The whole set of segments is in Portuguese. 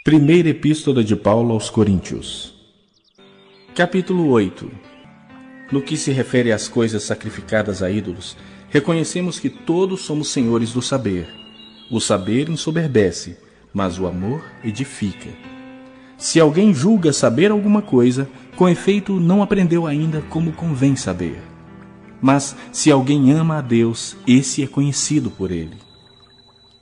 Primeira Epístola de Paulo aos Coríntios. Capítulo 8. No que se refere às coisas sacrificadas a ídolos, reconhecemos que todos somos senhores do saber. O saber ensoberbece, mas o amor edifica. Se alguém julga saber alguma coisa, com efeito não aprendeu ainda como convém saber. Mas se alguém ama a Deus, esse é conhecido por ele.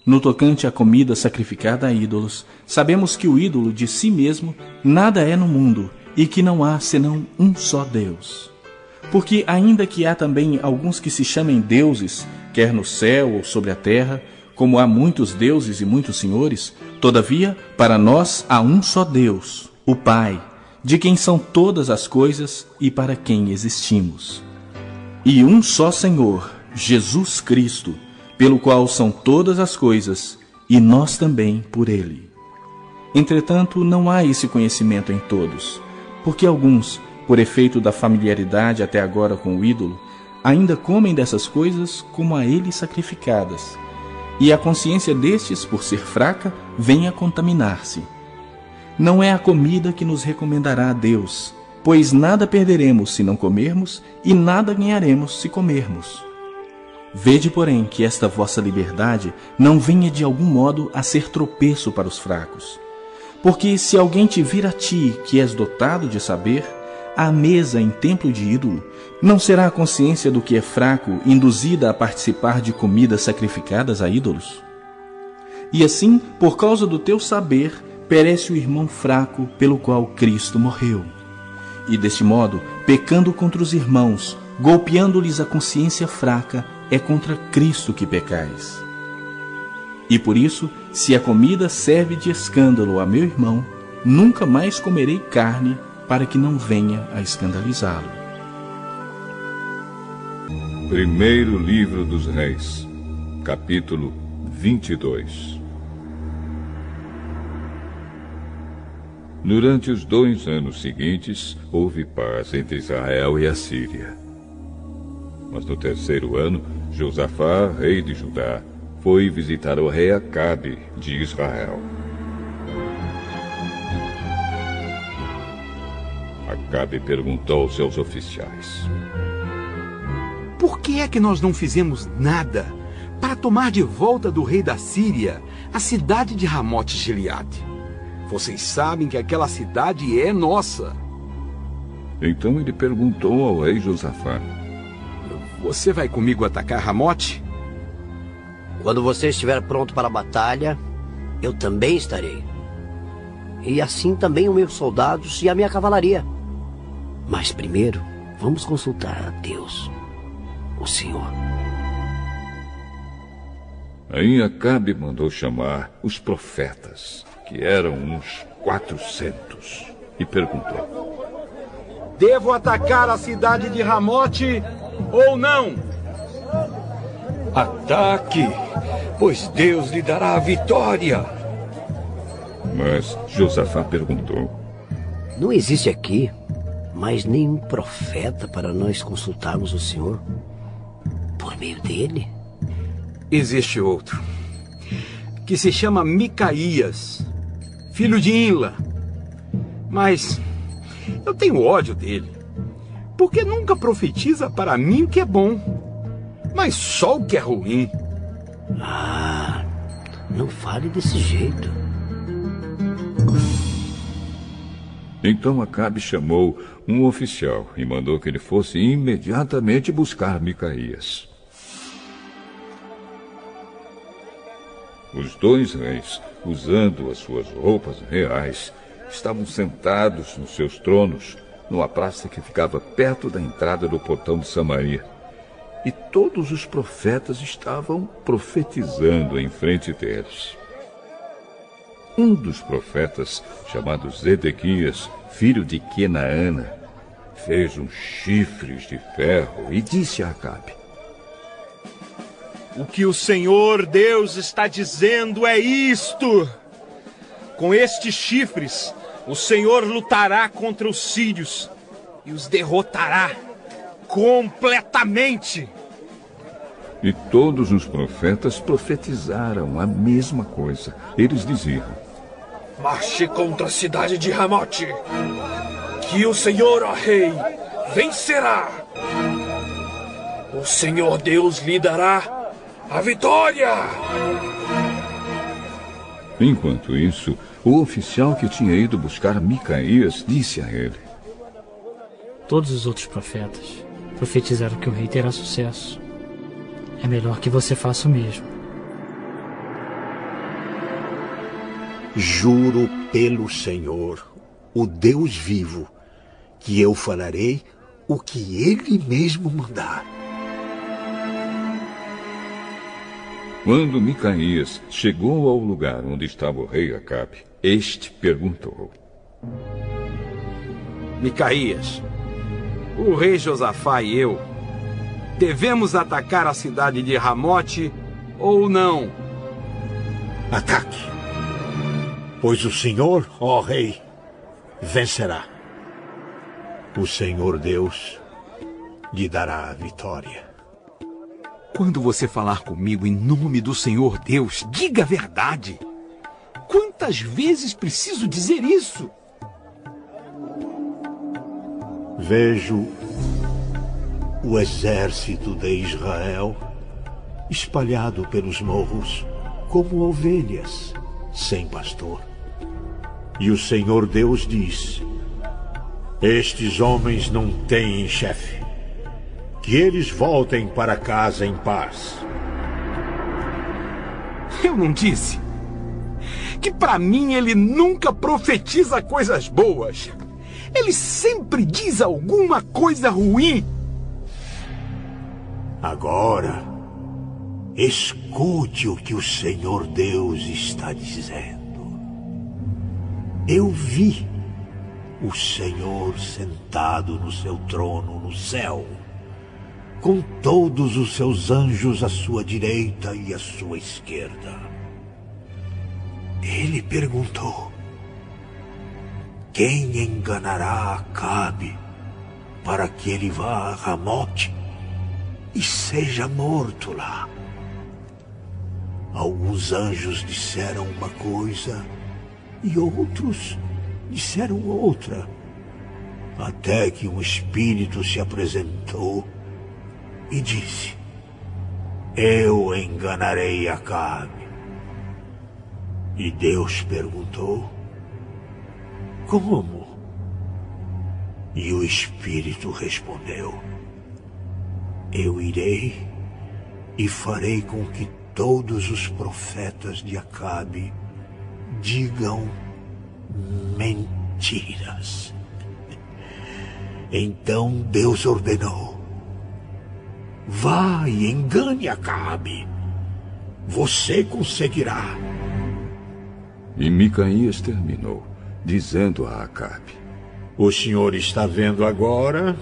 No tocante à comida sacrificada a ídolos, sabemos que o ídolo de si mesmo nada é no mundo e que não há senão um só Deus. Porque ainda que há também alguns que se chamem deuses, quer no céu ou sobre a terra, como há muitos deuses e muitos senhores, todavia, para nós há um só Deus, o Pai, de quem são todas as coisas e para quem existimos. E um só Senhor, Jesus Cristo, pelo qual são todas as coisas, e nós também por ele. Entretanto, não há esse conhecimento em todos, porque alguns, por efeito da familiaridade até agora com o ídolo, ainda comem dessas coisas como a ele sacrificadas, e a consciência destes, por ser fraca, vem a contaminar-se. Não é a comida que nos recomendará a Deus, pois nada perderemos se não comermos, e nada ganharemos se comermos. Vede, porém, que esta vossa liberdade não venha de algum modo a ser tropeço para os fracos. Porque se alguém te vir a ti, que és dotado de saber, à mesa em templo de ídolo, não será a consciência do que é fraco induzida a participar de comidas sacrificadas a ídolos? E assim, por causa do teu saber, perece o irmão fraco pelo qual Cristo morreu. E deste modo, pecando contra os irmãos, golpeando-lhes a consciência fraca, é contra Cristo que pecais. E por isso, se a comida serve de escândalo a meu irmão, nunca mais comerei carne, para que não venha a escandalizá-lo. Primeiro Livro dos Reis, capítulo 22. Durante os 2 anos seguintes, houve paz entre Israel e a Síria. Mas no 3º ano, Josafá, rei de Judá, foi visitar o rei Acabe de Israel. Acabe perguntou aos seus oficiais: Por que é que nós não fizemos nada para tomar de volta do rei da Síria a cidade de Ramote-Gileade? Vocês sabem que aquela cidade é nossa. Então ele perguntou ao rei Josafá: Você vai comigo atacar Ramote? Quando você estiver pronto para a batalha, eu também estarei. E assim também os meus soldados e a minha cavalaria. Mas primeiro, vamos consultar a Deus, o Senhor. Aí Acabe mandou chamar os profetas, que eram uns 400, e perguntou: Devo atacar a cidade de Ramote ou não? Ataque, pois Deus lhe dará a vitória. Mas Josafá perguntou: Não existe aqui mais nenhum profeta para nós consultarmos o Senhor por meio dele? Existe outro, que se chama Micaías, filho de Imla. Mas eu tenho ódio dele, porque nunca profetiza para mim o que é bom, mas só o que é ruim. Ah, não fale desse jeito. Então Acabe chamou um oficial e mandou que ele fosse imediatamente buscar Micaías. Os 2 reis, usando as suas roupas reais, estavam sentados nos seus tronos, numa praça que ficava perto da entrada do portão de Samaria. E todos os profetas estavam profetizando em frente deles. Um dos profetas, chamado Zedequias, filho de Quenaana, fez uns chifres de ferro e disse a Acabe: O que o Senhor Deus está dizendo é isto: com estes chifres, o Senhor lutará contra os sírios e os derrotará completamente. E todos os profetas profetizaram a mesma coisa. Eles diziam: marche contra a cidade de Ramote, que o Senhor, ó rei, vencerá. O Senhor Deus lhe dará a vitória. Enquanto isso, o oficial que tinha ido buscar Micaías disse a ele: Todos os outros profetas profetizaram que o rei terá sucesso. É melhor que você faça o mesmo. Juro pelo Senhor, o Deus vivo, que eu farei o que ele mesmo mandar. Quando Micaías chegou ao lugar onde estava o rei Acabe, este perguntou: Micaías, o rei Josafá e eu devemos atacar a cidade de Ramote ou não? Ataque, pois o Senhor, ó rei, vencerá. O Senhor Deus lhe dará a vitória. Quando você falar comigo em nome do Senhor Deus, diga a verdade. Quantas vezes preciso dizer isso? Vejo o exército de Israel espalhado pelos morros como ovelhas sem pastor. E o Senhor Deus diz: estes homens não têm chefe. Que eles voltem para casa em paz. Eu não disse que para mim ele nunca profetiza coisas boas. Ele sempre diz alguma coisa ruim. Agora, escute o que o Senhor Deus está dizendo. Eu vi o Senhor sentado no seu trono no céu, com todos os seus anjos à sua direita e à sua esquerda. Ele perguntou: quem enganará Acabe para que ele vá a Ramote e seja morto lá? Alguns anjos disseram uma coisa e outros disseram outra, até que um espírito se apresentou e disse: eu enganarei Acabe. E Deus perguntou: como? E o espírito respondeu: eu irei e farei com que todos os profetas de Acabe digam mentiras. Então Deus ordenou: vá e engane Acabe. Você conseguirá. E Micaías terminou, dizendo a Acabe: o senhor está vendo agora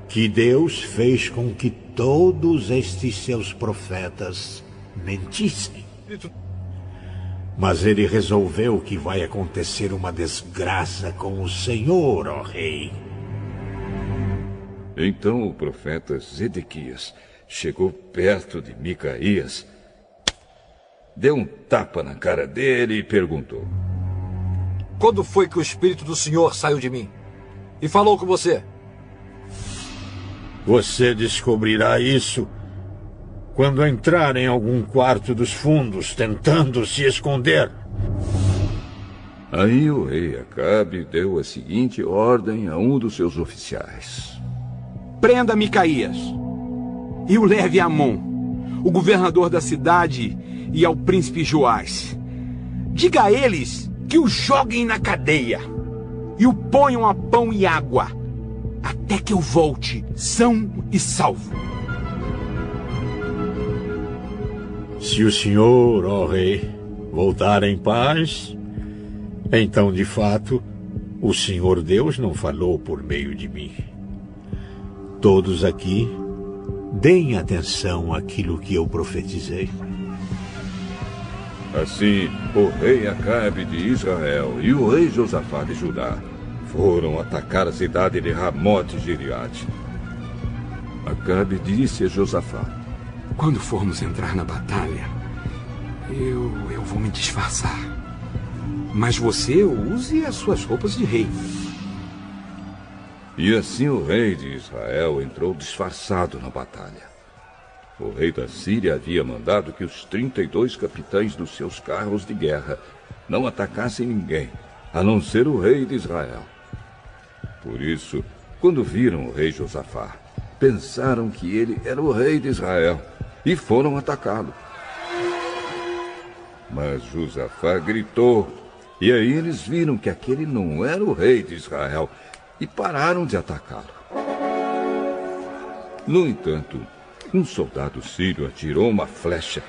que Deus fez com que todos estes seus profetas mentissem. Mas ele resolveu que vai acontecer uma desgraça com o Senhor, ó rei. Então o profeta Zedequias chegou perto de Micaías, deu um tapa na cara dele e perguntou: quando foi que o Espírito do Senhor saiu de mim e falou com você? Você descobrirá isso quando entrar em algum quarto dos fundos tentando se esconder. Aí o rei Acabe deu a seguinte ordem a um dos seus oficiais: prenda Micaías e o leve a Amon, o governador da cidade, e ao príncipe Joás. Diga a eles que o joguem na cadeia e o ponham a pão e água, até que eu volte são e salvo. Se o senhor, ó rei, voltar em paz, então, de fato, o Senhor Deus não falou por meio de mim. Todos aqui, deem atenção àquilo que eu profetizei. Assim, o rei Acabe de Israel e o rei Josafá de Judá foram atacar a cidade de Ramote Gileade. Acabe disse a Josafá: quando formos entrar na batalha, eu vou me disfarçar. Mas você use as suas roupas de rei. E assim o rei de Israel entrou disfarçado na batalha. O rei da Síria havia mandado que os 32 capitães dos seus carros de guerra não atacassem ninguém, a não ser o rei de Israel. Por isso, quando viram o rei Josafá, pensaram que ele era o rei de Israel e foram atacá-lo. Mas Josafá gritou, e aí eles viram que aquele não era o rei de Israel e pararam de atacá-lo. No entanto, um soldado sírio atirou uma flecha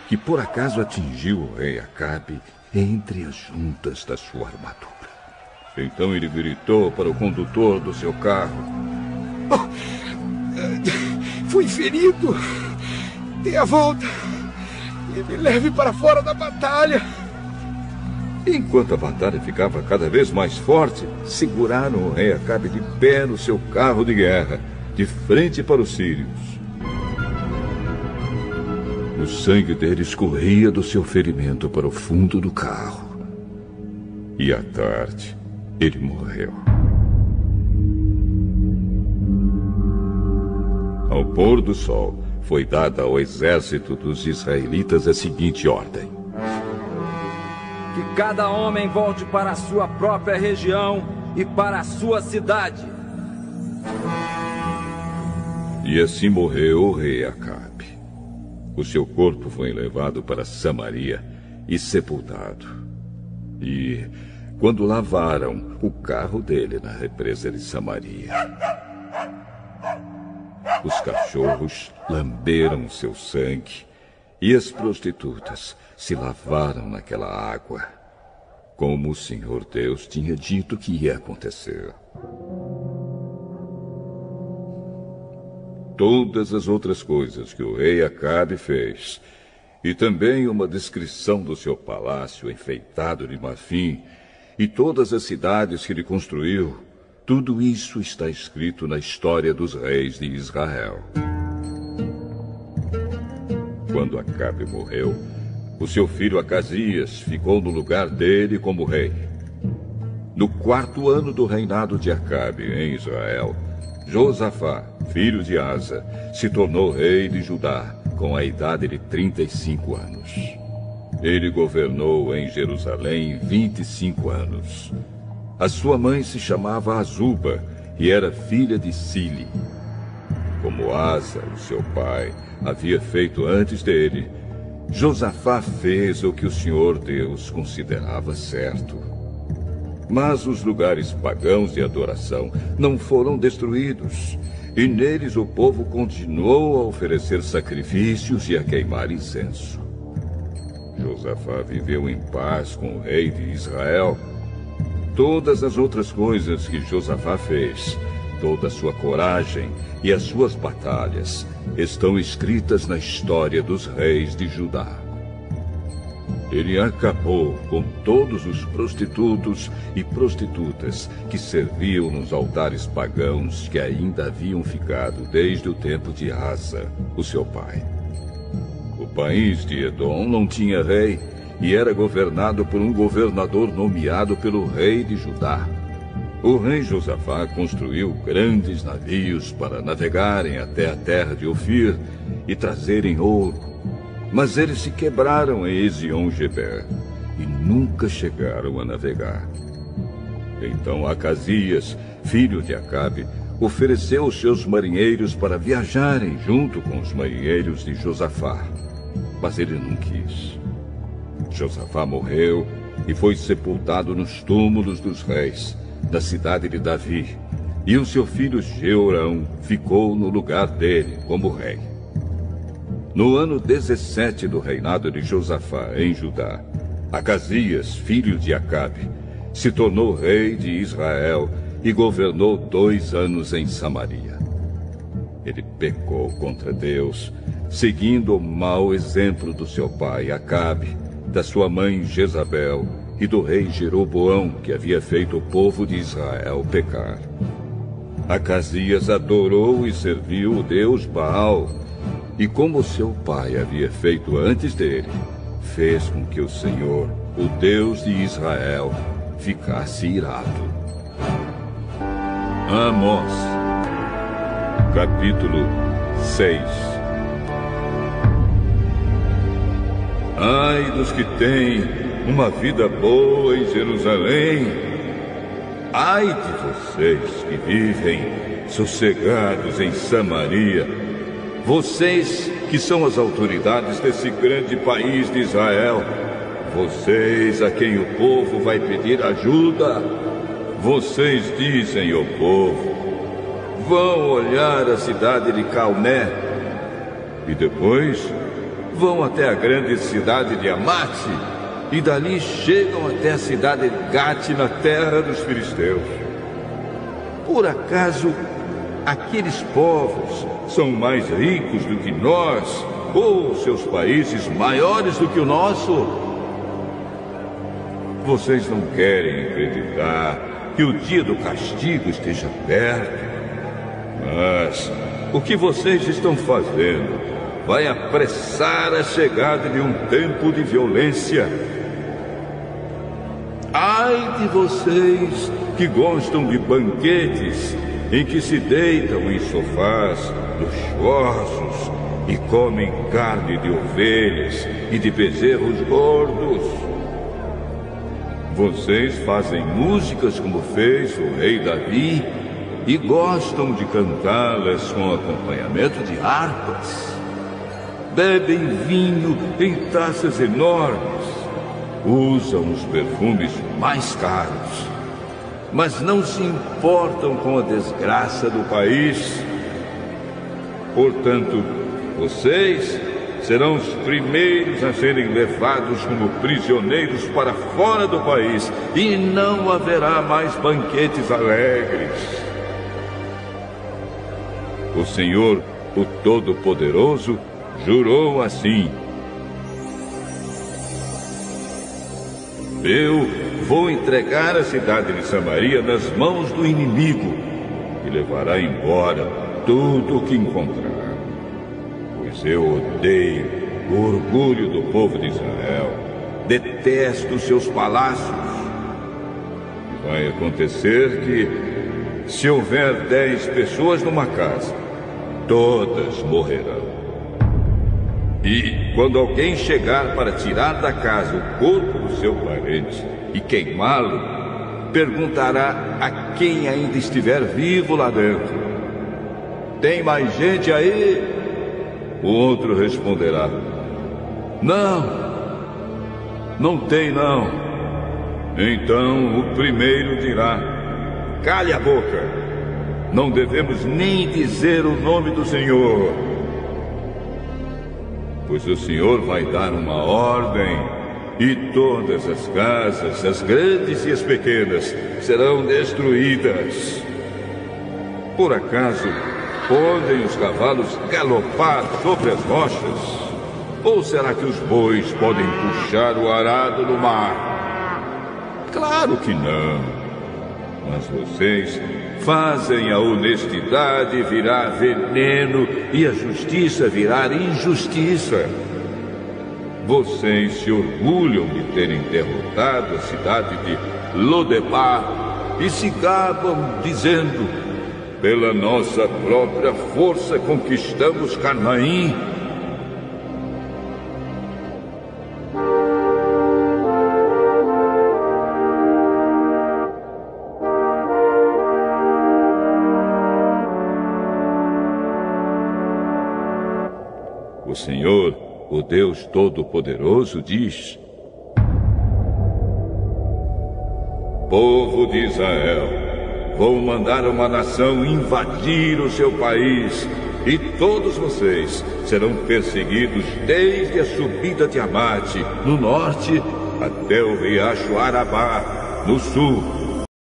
que por acaso atingiu o rei Acabe entre as juntas da sua armadura. Então ele gritou para o condutor do seu carro: Fui ferido. Dê a volta e me leve para fora da batalha. Enquanto a batalha ficava cada vez mais forte, seguraram o rei Acabe de pé no seu carro de guerra, de frente para os sírios. O sangue dele escorria do seu ferimento para o fundo do carro. E à tarde, ele morreu. Ao pôr do sol, foi dada ao exército dos israelitas a seguinte ordem: que cada homem volte para a sua própria região e para a sua cidade. E assim morreu o rei Acabe. O seu corpo foi levado para Samaria e sepultado. E, quando lavaram o carro dele na represa de Samaria, os cachorros lamberam seu sangue e as prostitutas se lavaram naquela água, como o Senhor Deus tinha dito que ia acontecer. Todas as outras coisas que o rei Acabe fez, e também uma descrição do seu palácio enfeitado de marfim, e todas as cidades que ele construiu, tudo isso está escrito na história dos reis de Israel. Quando Acabe morreu, o seu filho Acasias ficou no lugar dele como rei. No 4º ano do reinado de Acabe em Israel, Josafá, filho de Asa, se tornou rei de Judá com a idade de 35 anos. Ele governou em Jerusalém 25 anos. A sua mãe se chamava Azuba e era filha de Sili. Como Asa, o seu pai, havia feito antes dele, Josafá fez o que o Senhor Deus considerava certo. Mas os lugares pagãos de adoração não foram destruídos, e neles o povo continuou a oferecer sacrifícios e a queimar incenso. Josafá viveu em paz com o rei de Israel. Todas as outras coisas que Josafá fez, toda a sua coragem e as suas batalhas, estão escritas na história dos reis de Judá. Ele acabou com todos os prostitutos e prostitutas que serviam nos altares pagãos que ainda haviam ficado desde o tempo de Asa, o seu pai. O país de Edom não tinha rei e era governado por um governador nomeado pelo rei de Judá. O rei Josafá construiu grandes navios para navegarem até a terra de Ofir e trazerem ouro. Mas eles se quebraram em Ezion-Geber e nunca chegaram a navegar. Então Acasias, filho de Acabe, ofereceu os seus marinheiros para viajarem junto com os marinheiros de Josafá. Mas ele não quis. Josafá morreu e foi sepultado nos túmulos dos reis, da cidade de Davi, e o seu filho Jeorão ficou no lugar dele como rei. No ano 17 do reinado de Josafá em Judá, Acasias, filho de Acabe, se tornou rei de Israel e governou 2 anos em Samaria. Ele pecou contra Deus, seguindo o mau exemplo do seu pai Acabe, da sua mãe Jezabel e do rei Jeroboão, que havia feito o povo de Israel pecar. Acasias adorou e serviu o deus Baal, e como seu pai havia feito antes dele, fez com que o Senhor o Deus de Israel, ficasse irado. Amós, capítulo 6. Ai dos que têm uma vida boa em Jerusalém! Ai de vocês que vivem sossegados em Samaria! Vocês que são as autoridades desse grande país de Israel! Vocês a quem o povo vai pedir ajuda! Vocês dizem ao povo: vão olhar a cidade de Calné e depois vão até a grande cidade de Amate e dali chegam até a cidade de Gate, na terra dos filisteus. Por acaso aqueles povos são mais ricos do que nós, ou seus países maiores do que o nosso? Vocês não querem acreditar que o dia do castigo esteja perto. Mas o que vocês estão fazendo vai apressar a chegada de um tempo de violência. Ai de vocês que gostam de banquetes em que se deitam em sofás luxuosos e comem carne de ovelhas e de bezerros gordos. Vocês fazem músicas como fez o rei Davi e gostam de cantá-las com acompanhamento de harpas. Bebem vinho em taças enormes, usam os perfumes mais caros, mas não se importam com a desgraça do país. Portanto, vocês serão os primeiros a serem levados como prisioneiros para fora do país, e não haverá mais banquetes alegres. O Senhor, o Todo-Poderoso, jurou assim: eu vou entregar a cidade de Samaria nas mãos do inimigo e levará embora tudo o que encontrar. Pois eu odeio o orgulho do povo de Israel, detesto seus palácios. E vai acontecer que, se houver 10 pessoas numa casa, todas morrerão. E quando alguém chegar para tirar da casa o corpo do seu parente e queimá-lo, perguntará a quem ainda estiver vivo lá dentro: tem mais gente aí? O outro responderá: não tem não. Então o primeiro dirá: cale a boca, não devemos nem dizer o nome do Senhor. Pois o Senhor vai dar uma ordem, e todas as casas, as grandes e as pequenas, serão destruídas. Por acaso podem os cavalos galopar sobre as rochas? Ou será que os bois podem puxar o arado no mar? Claro que não. Mas vocês fazem a honestidade virar veneno e a justiça virar injustiça. Vocês se orgulham de terem derrotado a cidade de Lodebar e se gabam dizendo: pela nossa própria força conquistamos Canaim. O Senhor, o Deus Todo-Poderoso, diz: povo de Israel, vou mandar uma nação invadir o seu país, e todos vocês serão perseguidos desde a subida de Amate, no norte, até o riacho Arabá, no sul.